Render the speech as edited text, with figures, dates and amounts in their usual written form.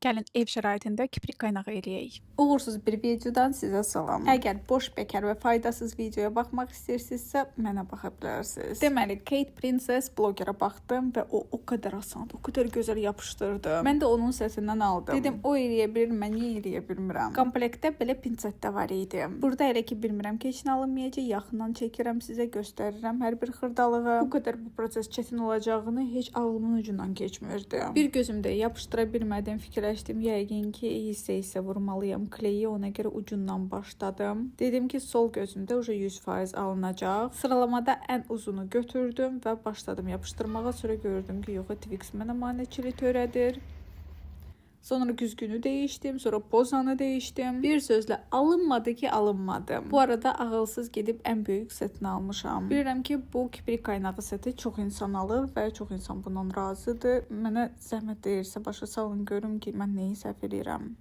Gəlin ev şəraitində kiprik qaynağı eləyək. Uğursuz bir videodan sizə salam. Əgər boş, bekar və faydasız videoya baxmaq istəyirsinizsə, mənə baxa bilərsiniz. Deməli, Kate Princess blogerə baxdım və o qədər asandı, o qədər gözəl yapışdırdı. Mən də onun səsindən aldım. Dedim, o eləyə bilir, mən niyə eləyə bilmirəm? Komplektdə belə pinset də var idi. Burada elə ki, bilmirəm ki, heç nə alınmayacaq. Yaxından çəkirəm, sizə göstərirəm hər bir xırdalığı. Bu qədər bu proses çətin olacağını heç ağlımın ucundan keçmirdi. Bir gözümdə yapışdıra bilmədim, fikirləşdim, yəqin ki, hissə vurmalıyam kleyi, ona görə ucundan başladım. Dedim ki, sol gözümdə 100% alınacaq. Sıralamada ən uzunu götürdüm və başladım yapışdırmağa. Sonra gördüm ki, yox, Twix mənə maneçilik törədir. Sonra güzgünü dəyişdim, sonra pozanı dəyişdim. Bir sözlə alınmadı ki, alınmadı. Bu arada ağılsız gedib ən böyük setini almışam. Bilirəm ki, bu kiprik qaynağı seti çox insan alır və çox insan bundan razıdır. Mənə zəhmət deyirsə başa salın, görüm ki, mən nəyi səhv edirəm.